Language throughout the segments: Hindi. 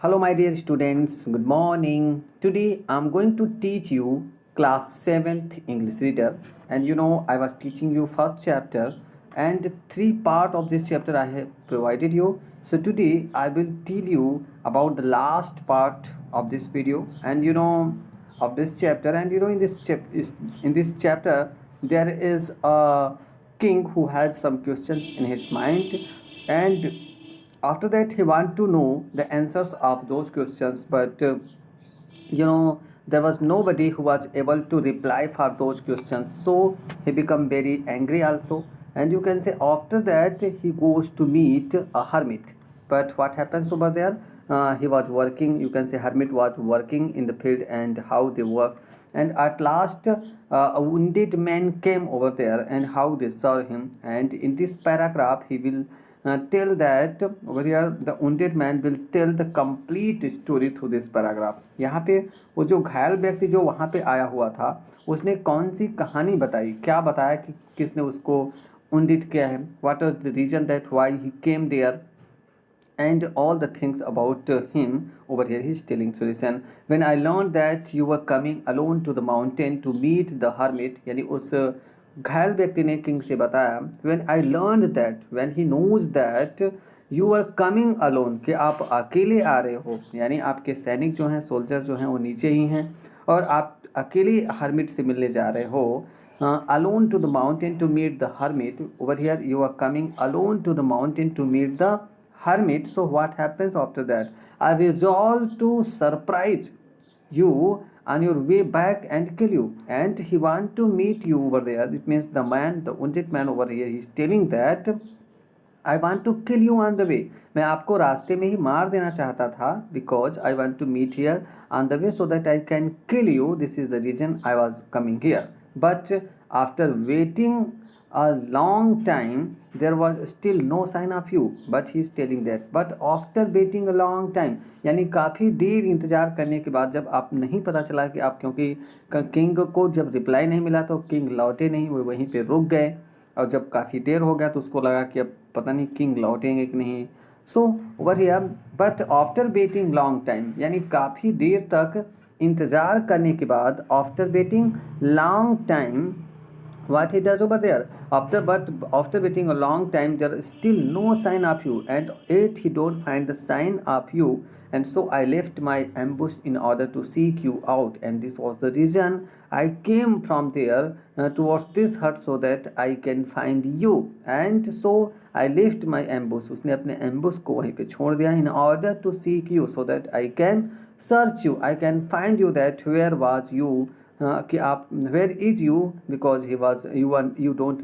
Hello, my dear students. Good morning. Today, I'm going to teach you class 7th English reader. And I was teaching you first chapter, and three part of this chapter I have provided you. So today, I will tell you about the last part of this video, and of this chapter. And in this chapter, there is a king who had some questions in his mind, and after that he want to know the answers of those questions, but there was nobody who was able to reply for those questions, so he become very angry also. And you can say after that he goes to meet a hermit. But what happens over there, he was working, you can say hermit was working in the field and how they work. And at last a wounded man came over there and how they saw him. And in this paragraph he will tell that over here the wounded man will tell the complete story through this paragraph. यहाँ पे वो जो घायल व्यक्ति जो वहाँ पे आया हुआ था उसने कौन सी कहानी बताई, क्या बताया कि किसने उसको wounded किया है, what was the reason that why he came there, and all the things about him. Over here he's telling solution. When I learned that you were coming alone to the mountain to meet the hermit, यानी उस घायल व्यक्ति ने किंग से बताया, when I learned that, when he knows that you are coming alone, कि आप अकेले आ रहे हो, यानी आपके सैनिक जो हैं, सोल्जर जो हैं वो नीचे ही हैं और आप अकेले हर्मिट से मिलने जा रहे हो. Alone to the mountain to meet the hermit. Over here you are coming alone to the mountain to meet the hermit. So what happens after that? I resolve to surprise you on your way back and kill you. And he want to meet you over there. It means the man, the wounded man over here, he's telling that I want to kill you on the way. मैं आपको रास्ते में ही मार देना चाहता था, because I want to meet here on the way so that I can kill you. This is the reason I was coming here. But after waiting a long time, there was still no sign of you. But he is telling that. But after waiting a long time, यानी काफ़ी देर इंतज़ार करने के बाद, जब आप नहीं पता चला कि आप, क्योंकि किंग को जब रिप्लाई नहीं मिला तो किंग लौटे नहीं, वो वहीं पे रुक गए. और जब काफ़ी देर हो गया तो उसको लगा कि अब पता नहीं किंग लौटेंगे कि नहीं. So over here, but after waiting long time, यानी काफ़ी देर तक इंतज़ार करने के बाद, after waiting long time, what he does over there, after waiting a long time, there is still no sign of you, and yet he don't find the sign of you. And so I left my ambush in order to seek you out, and this was the reason I came from there towards this hut so that I can find you. And so I left my ambush, उसने अपने ambush को वहीं पे छोड़ दिया, in order to seek you so that I can search you, I can find you, that where was you, कि आप where is you, because you don't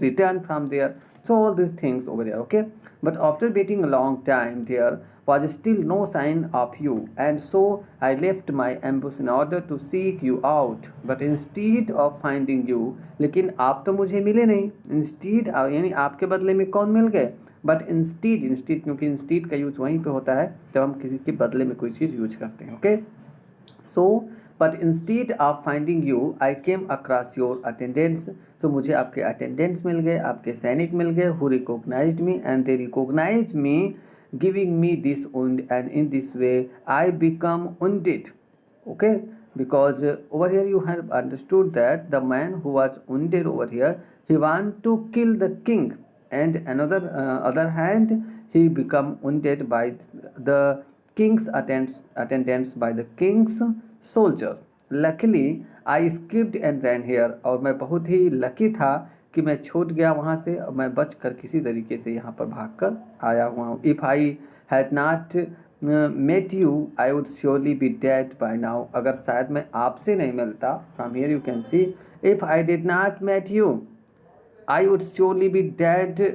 return from there. So all these things over there, okay. But after waiting a long time, there was still no sign of you, and so I left my ambush in order to seek you out. But instead of finding you, लेकिन आप तो मुझे मिले नहीं. Instead यानी आपके बदले में कौन मिल गए. But instead क्योंकि instead का यूज वहीं पे होता है जब हम किसी के बदले में कोई चीज़ यूज करते हैं, okay. So but instead of finding you, I came across your attendants. So मुझे आपके attendants मिल गए, आपके सैनिक मिल गए, who recognized me, and they recognized me, giving me this wound, and in this way I become wounded. Okay, because over here you have understood that the man who was wounded over here, he want to kill the king, and another other hand he become wounded by the king's attendants, by the king's soldier. Luckily I escaped and ran here. और मैं बहुत ही लकी था कि मैं छूट गया वहाँ से और मैं बच कर किसी तरीके से यहाँ पर भाग कर आया हुआ हूँ. If I had not met you, I would surely be dead by now. अगर शायद मैं आपसे नहीं मिलता, from here you can see, if I did not met you, I would surely be dead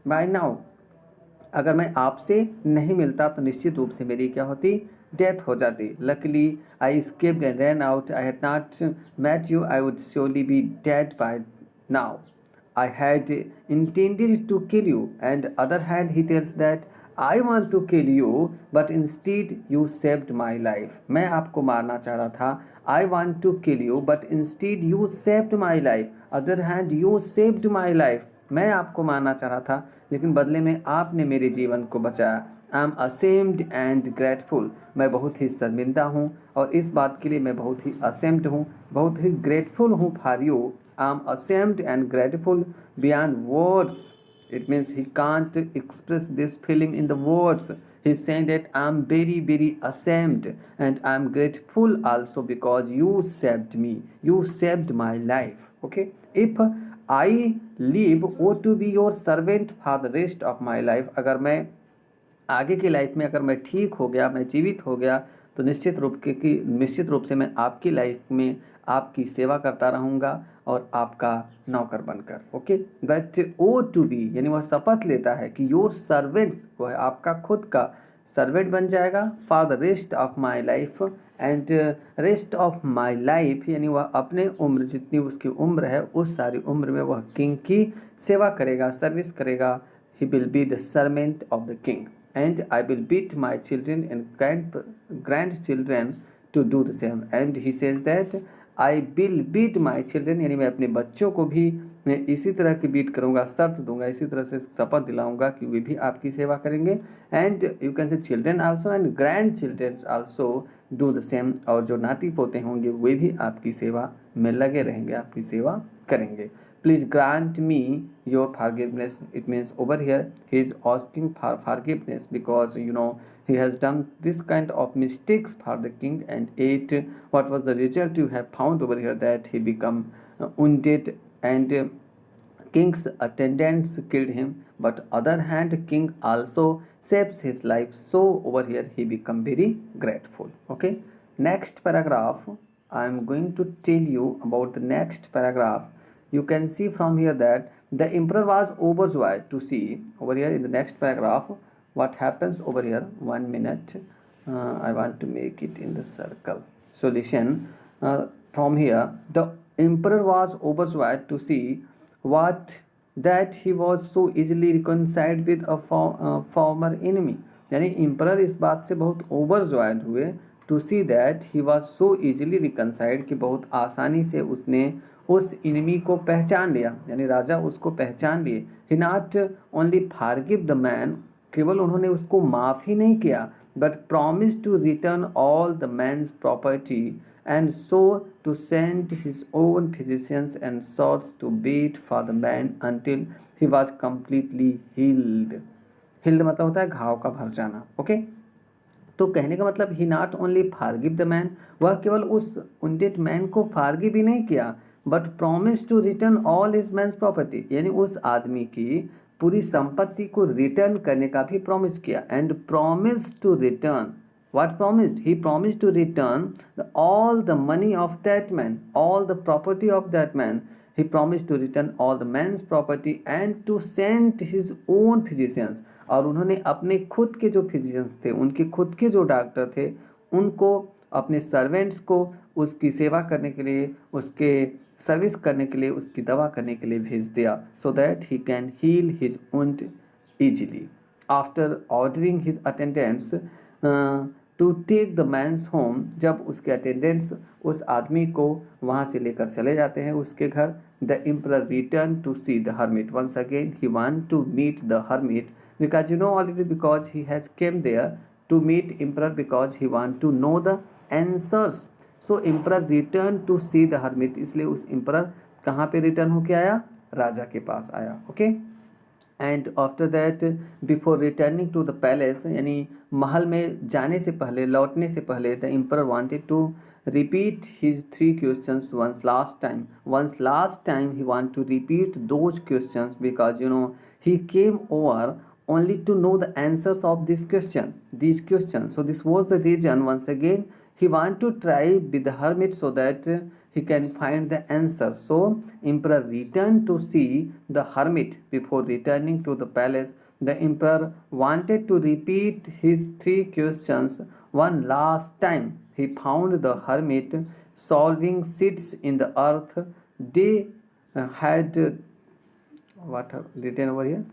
by now. अगर मैं आपसे नहीं मिलता तो निश्चित रूप से मेरी क्या होती, डेथ हो जाती. Luckily I escaped and ran out. I had not met you, I would surely be dead by now. I had intended to kill you. And other hand he tells that I want to kill you, but instead you saved my life. मैं आपको मारना चाह रहा था. I want to kill you, but instead you saved my life. Other hand you saved my life. मैं आपको मारना चाह रहा था, लेकिन बदले में आपने मेरे जीवन को बचाया। I am ashamed and grateful, मैं बहुत ही शर्मिंदा हूँ और इस बात के लिए मैं बहुत ही असेम्ड हूँ, बहुत ही ग्रेटफुल हूँ for you. I am ashamed and grateful beyond words. It means he can't express this feeling in the words. He's saying that I'm very, very ashamed and I'm grateful also because you saved me. You saved my life. Okay? If I live, or to be your servant for the rest of my life, अगर मैं आगे की लाइफ में अगर मैं ठीक हो गया, मैं जीवित हो गया, तो निश्चित रूप से मैं आपकी लाइफ में आपकी सेवा करता रहूँगा और आपका नौकर बनकर। Okay, but oath to be यानी वह शपथ लेता है कि योर सर्वेंट्स, वह आपका खुद का सर्वेंट बन जाएगा for the rest of my life. And rest of my life यानी वह अपने उम्र, जितनी उसकी उम्र है उस सारी उम्र में वह किंग की सेवा करेगा, सर्विस करेगा। He will be the servant of the king and I will beat my children and grandchildren to do the same. And he says that I will beat my children यानी मैं अपने बच्चों को भी मैं इसी तरह की बीट करूँगा, शर्त दूंगा, इसी तरह से शपथ दिलाऊंगा कि वे भी आपकी सेवा करेंगे। And you can say children also and grand children also do the same, और जो नाती पोते होंगे वे भी आपकी सेवा में लगे रहेंगे, आपकी सेवा करेंगे। Please grant me your forgiveness. It means over here he is asking for forgiveness because he has done this kind of mistakes for the king, and yet what was the result you have found over here, that he become wounded and king's attendants killed him, but other hand king also saves his life, so over here he become very grateful. Okay, next paragraph I am going to tell you about the next paragraph. You can see from here that the emperor was overjoyed to see over here in the next paragraph what happens over here. 1 minute, I want to make it in the circle. Solution, from here the emperor was overjoyed to see what that he was so easily reconciled with a former enemy. यानी emperor इस बात से बहुत overjoyed हुए to see that he was so easily reconciled कि बहुत आसानी से उसने उस इनमी को पहचान लिया, यानी राजा उसको पहचान लिए। He not only forgive the man, केवल उन्होंने उसको माफ़ ही नहीं किया, but promise to return all the man's property and so to send his own physicians and sorts to bet for the man until he was completely healed. Healed मतलब होता है घाव का भर जाना। ओके, तो कहने का मतलब he not only forgive the man, वह केवल उस उनडेड मैन को फॉरगिव ही नहीं किया, but promise to return all his man's property, यानी उस आदमी की पूरी संपत्ति को रिटर्न करने का भी प्रॉमिस किया। And promise to return, what promised? He promised to return all the money of that man, all the property of that man. He promised to return all the man's property and to send his own physicians. और उन्होंने अपने खुद के जो फिजिशियंस थे, उनके खुद के जो डॉक्टर थे, उनको अपने सर्वेंट्स को उसकी सेवा करने के लिए, उसके सर्विस करने के लिए, उसकी दवा करने के लिए भेज दिया, so that he can heal his wound easily. After ordering his attendants to take the man's home, जब उसके अटेंडेंट्स उस आदमी को वहाँ से लेकर चले जाते हैं उसके घर, the emperor return to see the hermit. Once again he want to meet the hermit because already because he has came there to meet emperor because he want to know the answers. So emperor returned to see the hermit, इसलिए उस emperor कहाँ पे रिटर्न होके आया? राजा के पास आया। Okay, and after that before returning to the palace, यानी महल में जाने से पहले, लौटने से पहले, the emperor wanted to repeat his 3 questions once last time he want to repeat those questions because he came over only to know the answers of these questions. So this was the reason once again he want to try with the hermit so that he can find the answer. So emperor returned to see the hermit. Before returning to the palace, the emperor wanted to repeat his 3 questions one last time. He found the hermit solving seeds in the earth. They had what written over here,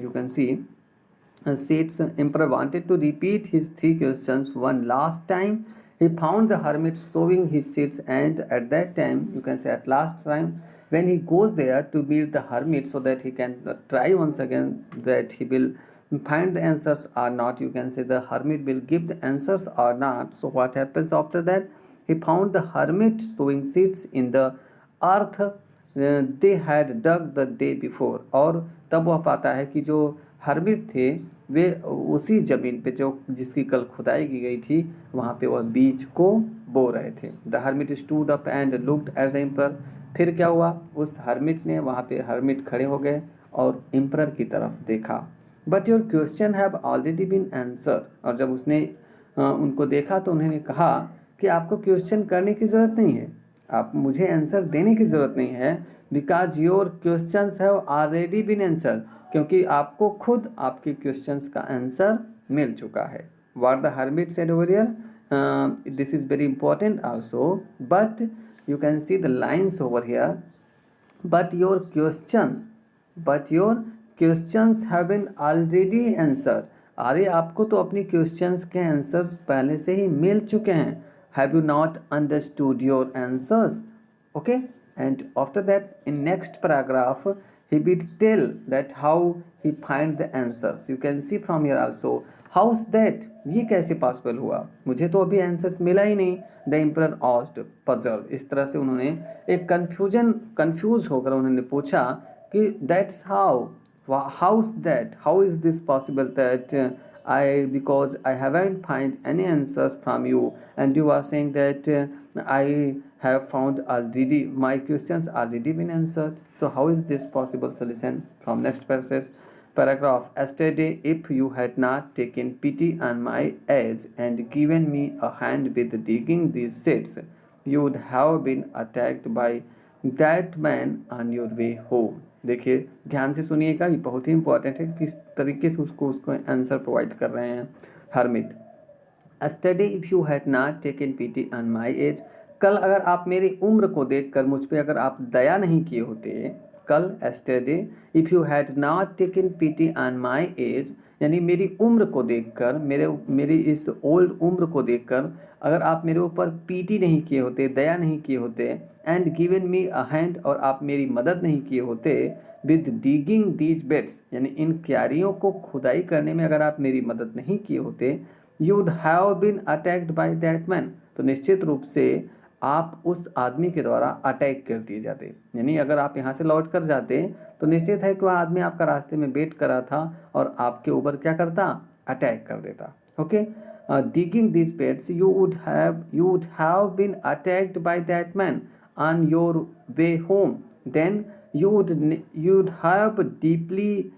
you can see seeds. Emperor wanted to repeat his 3 questions one last time. he found the hermit sowing his seeds, and at that time, you can say at last time, when he goes there to meet the hermit so that he can try once again that he will find the answers or not, you can say the hermit will give the answers or not. So what happens after that? He found the hermit sowing seeds in the earth they had dug the day before, और तब वह पाता है कि जो हर्मिट थे वे उसी ज़मीन पे जो जिसकी कल खुदाई की गई थी वहाँ पे वह बीज को बो रहे थे. The hermit stood up and looked at the emperor. फिर क्या हुआ? उस हर्मिट ने वहाँ पे हर्मिट खड़े हो गए और एम्पर की तरफ देखा. But your question have already been answer. और जब उसने उनको देखा तो उन्होंने कहा कि आपको क्वेश्चन करने की ज़रूरत नहीं है, आप मुझे आंसर देने की ज़रूरत नहीं है, because your questions have already been answer, क्योंकि आपको खुद आपके क्वेश्चंस का आंसर मिल चुका है. What the hermit said over here, this is very important also, but you can see the lines over here. But your questions have been already answer. अरे आपको तो अपनी क्वेश्चंस के आंसर्स पहले से ही मिल चुके हैं. Have you not understood your answers? Okay, and after that in next paragraph he will tell that how he find the answers. You can see from here also, how's that, ये कैसे पॉसिबल हुआ, मुझे तो अभी आंसर्स मिला ही नहीं. The emperor asked puzzle. इस तरह से उन्होंने एक कंफ्यूज होकर उन्होंने पूछा कि that's how's that, how is this possible that because I haven't find any answers from you, and you are saying that I have found already, my questions already been answered. So how is this possible? So listen from next paragraph. Yesterday, if you had not taken pity on my age and given me a hand with digging these seeds, you would have been attacked by that man on your way home. देखिए ध्यान से सुनिएगा, ये बहुत ही इंपॉर्टेंट है किस तरीके से उसको आंसर प्रोवाइड कर रहे हैं hermit. Study if you had not taken PT on my age. कल अगर आप मेरी उम्र को देखकर मुझ पे अगर आप दया नहीं किए होते, कल study if you had not taken PT on my age, यानी मेरी उम्र को देखकर, मेरी इस ओल्ड उम्र को देखकर अगर आप मेरे ऊपर पीटी नहीं किए होते, दया नहीं किए होते, and given me a hand, और आप मेरी मदद नहीं किए होते, विद डिगिंग दीज बेड्स, यानी इन क्यारियों को खुदाई करने में अगर आप मेरी मदद नहीं किए होते, you would have been attacked by that man, तो निश्चित रूप से आप उस आदमी के द्वारा अटैक कर दिए जाते. यानी अगर आप यहाँ से लौट कर जाते तो निश्चित है कि वह आदमी आपका रास्ते में वेट कर रहा था और आपके ऊपर क्या करता, अटैक कर देता. Okay, digging these pits, you would have been attacked by that man on your way home. Then you'd have deeply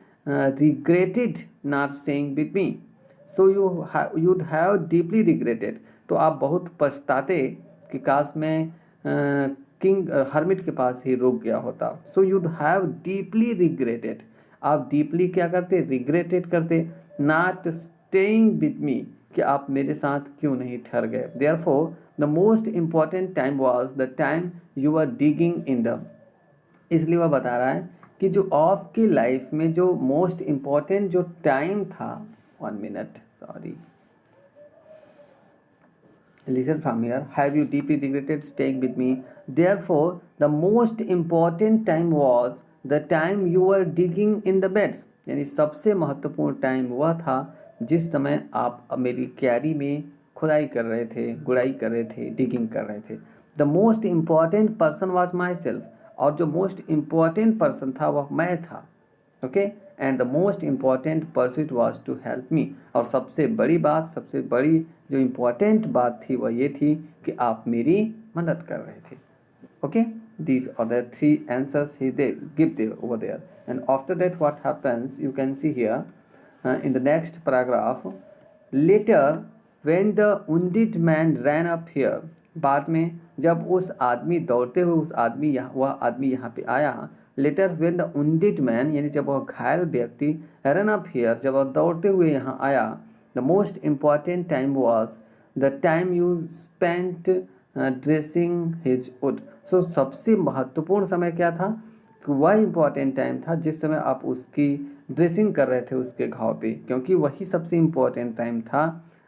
regretted not staying with me. So you'd have deeply regretted. तो आप बहुत पछताते कि काश मैं किंग हर्मिट के पास ही रुक गया होता. सो यूड हैव डीपली रिग्रेटेड. आप डीपली क्या करते, रिग्रेटेड करते. नॉट स्टेइंग विद मी, कि आप मेरे साथ क्यों नहीं ठहर गए. Therefore the most important time was the time you are digging in the. इसलिए वह बता रहा है कि जो आपकी लाइफ में जो मोस्ट इम्पॉर्टेंट जो टाइम था, 1 minute, sorry, listen from here. Have you deeply regretted staying with me? Therefore the most important time was the time you were digging in the beds. यानी सबसे महत्वपूर्ण टाइम वह था जिस समय आप मेरी क्यारी में खुदाई कर रहे थे, गुड़ाई कर रहे थे, डिगिंग कर रहे थे. The most important person was myself, और जो मोस्ट इम्पॉर्टेंट पर्सन था वह मैं था. Okay, and the most important pursuit was to help me, और सबसे बड़ी बात, सबसे बड़ी जो इम्पॉर्टेंट बात थी वह ये थी कि आप मेरी मदद कर रहे थे. Okay, these are the 3 answers he give there over there. And after that what happens, you can see here in the next paragraph. Later when the wounded man ran up here, बाद में जब उस आदमी दौड़ते हुए वह आदमी यहाँ पे आया. Later when the wounded man, यानी जब वह घायल व्यक्ति ran up here, जब वह दौड़ते हुए यहाँ आया, the most important time was the time you spent dressing his wood. So सबसे महत्वपूर्ण समय क्या था, वह इम्पॉर्टेंट टाइम था जिस समय आप उसकी ड्रेसिंग कर रहे थे उसके घाव पे, क्योंकि वही सबसे इम्पॉर्टेंट टाइम था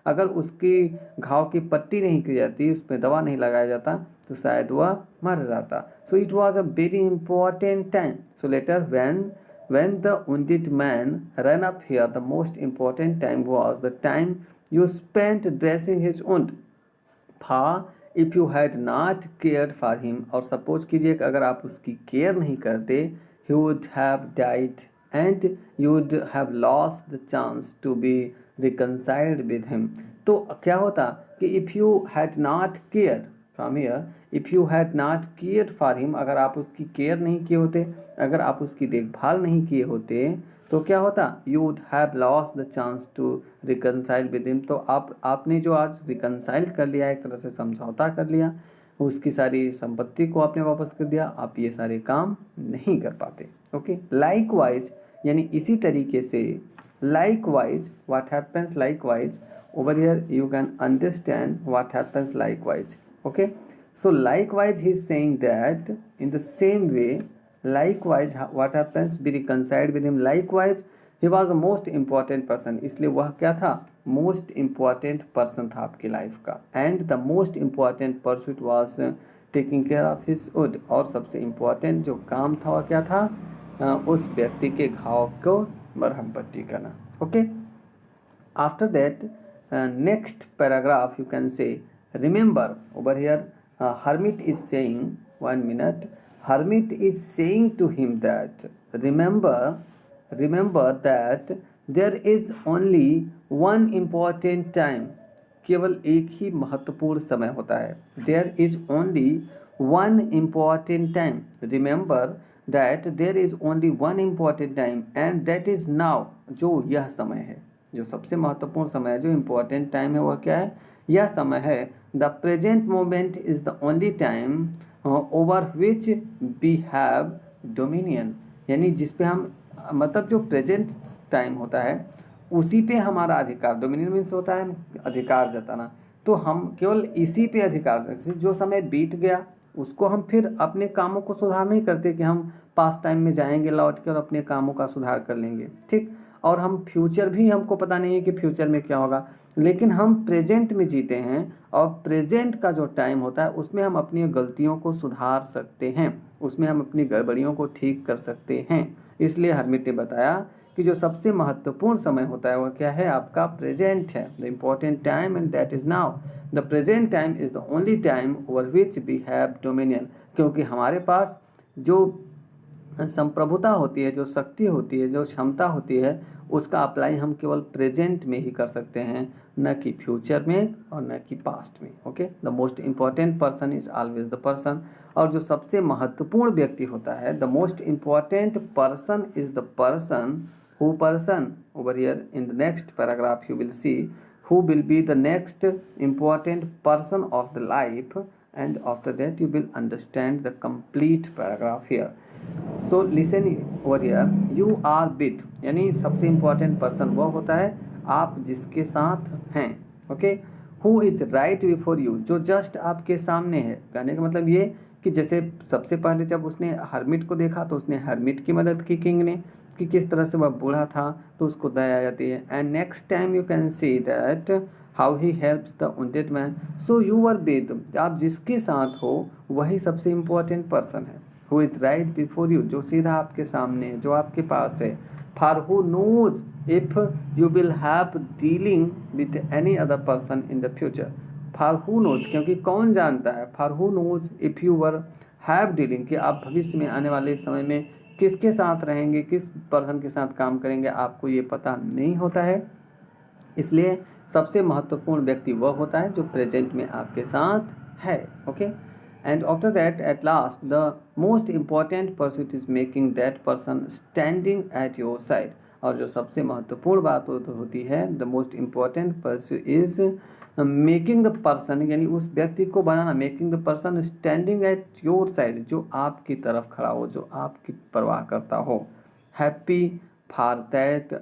अगर उसकी घाव की पट्टी नहीं की जाती, उस पर दवा नहीं लगाया जाता, तो शायद वह मर जाता. So it was a very important time. So later when the wounded man ran up here, the most important time was the time you spent dressing his wound. For if you had not cared for him, और सपोज कीजिए कि अगर आप उसकी केयर नहीं करते, he would have died and you would have lost the chance to be reconciled with him. तो क्या होता कि if you had not cared from here, if you had not cared for him, अगर आप उसकी केयर नहीं किए होते, अगर आप उसकी देखभाल नहीं किए होते, तो क्या होता, you would have lost the chance to reconcile with him. तो आपने जो आज रिकनसाइल कर लिया, एक तरह से समझौता कर लिया, उसकी सारी संपत्ति को आपने वापस कर दिया, आप ये सारे काम नहीं कर पाते. ओके, लाइकवाइज यानी इसी तरीके से, likewise what happens likewise, over here you can understand what happens likewise. Okay, so likewise he is saying that in the same way, likewise what happens, be reconciled with him. Likewise he was the most important person, इसलिए वह क्या था, most important person था आपकी लाइफ का. and the most important pursuit was taking care of his wound. और सबसे important जो काम था वह क्या था, उस व्यक्ति के घाव को मरहम पट्टी करना. Okay, after that next paragraph you can say, remember, over here hermit is saying, 1 minute, hermit is saying to him that remember that there is only one important time, केवल एक ही महत्वपूर्ण समय होता है. there is only one important time, remember that there is only one important time and that is now, जो यह समय है, जो सबसे महत्वपूर्ण समय है, जो इम्पोर्टेंट टाइम है, वह क्या है, यह समय है. The present moment is the only time over which we have dominion, यानी जिस पे हम, मतलब जो प्रेजेंट टाइम होता है उसी पे हमारा अधिकार, डोमिनियन मीन्स होता है अधिकार जताना, तो हम केवल इसी पे अधिकार, जो समय बीत गया उसको हम फिर अपने कामों को सुधार नहीं करते कि हम पास टाइम में जाएंगे लौट कर अपने कामों का सुधार कर लेंगे. ठीक, और हम फ्यूचर भी हमको पता नहीं है कि फ्यूचर में क्या होगा, लेकिन हम प्रेजेंट में जीते हैं और प्रेजेंट का जो टाइम होता है उसमें हम अपनी गलतियों को सुधार सकते हैं, उसमें हम अपनी गड़बड़ियों को ठीक कर सकते हैं. इसलिए हरमिट ने बताया कि जो सबसे महत्वपूर्ण समय होता है वह क्या है, आपका प्रेजेंट है. The important time and that is now. The present time is the only time over which we have dominion, क्योंकि हमारे पास जो संप्रभुता होती है, जो शक्ति होती है, जो क्षमता होती है, उसका अप्लाई हम केवल प्रेजेंट में ही कर सकते हैं, न कि फ्यूचर में और न कि पास्ट में. Okay, the most important person is always the person, और जो सबसे महत्वपूर्ण व्यक्ति होता है, the most important person is the person who person, over here in the next paragraph you will see who will be the next important person of the life, and after that you will understand the complete paragraph here. So listen over here, you are with, यानी सबसे important person वो होता है आप जिसके साथ हैं. Okay, who is right before you, जो जस्ट आपके सामने है. कहने का मतलब ये कि जैसे सबसे पहले जब उसने हरमिट को देखा तो उसने हरमिट की मदद की किंग ने, कि किस तरह से वह बूढ़ा था तो उसको दया आ जाती है. And next time you can see that how he helps the wounded man. So you are with, आप जिसके साथ हो वही सबसे इम्पोर्टेंट पर्सन है. Who is right before you, जो सीधा आपके सामने है, जो आपके पास है. For who knows if you will have dealing with any other person in the future. For who knows, क्योंकि कौन जानता है. For who knows if you were have dealing, कि आप भविष्य में आने वाले समय में किसके साथ रहेंगे, किस पर्सन के साथ काम करेंगे, आपको ये पता नहीं होता है. इसलिए सबसे महत्वपूर्ण व्यक्ति वह होता है जो प्रेजेंट में आपके साथ है. Okay, and after that at last the most important person is making that person standing at your side. और जो सबसे महत्वपूर्ण बात होती है, the most important person is making the person, यानी उस व्यक्ति को बनाना, making the person standing at your side, जो आपकी तरफ खड़ा हो, जो आपकी परवाह करता हो. Happy for that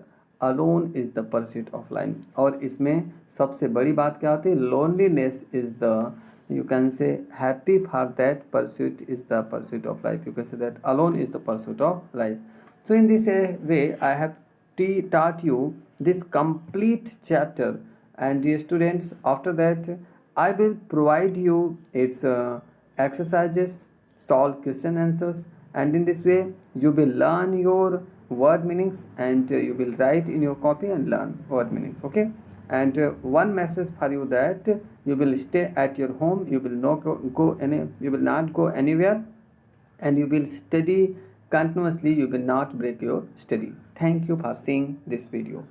alone is the pursuit of life. और इसमें सबसे बड़ी बात क्या होती है, loneliness is the, you can say happy for that pursuit is the pursuit of life. You can say that alone is the pursuit of life. So in this way I have taught you this complete chapter, And dear students, after that I will provide you its exercises, solve question answers, and in this way you will learn your word meanings, and you will write in your copy and learn word meanings. Okay, and one message for you, that you will stay at your home, you will not you will not go anywhere, and you will study continuously, you will not break your study. Thank you for seeing this video.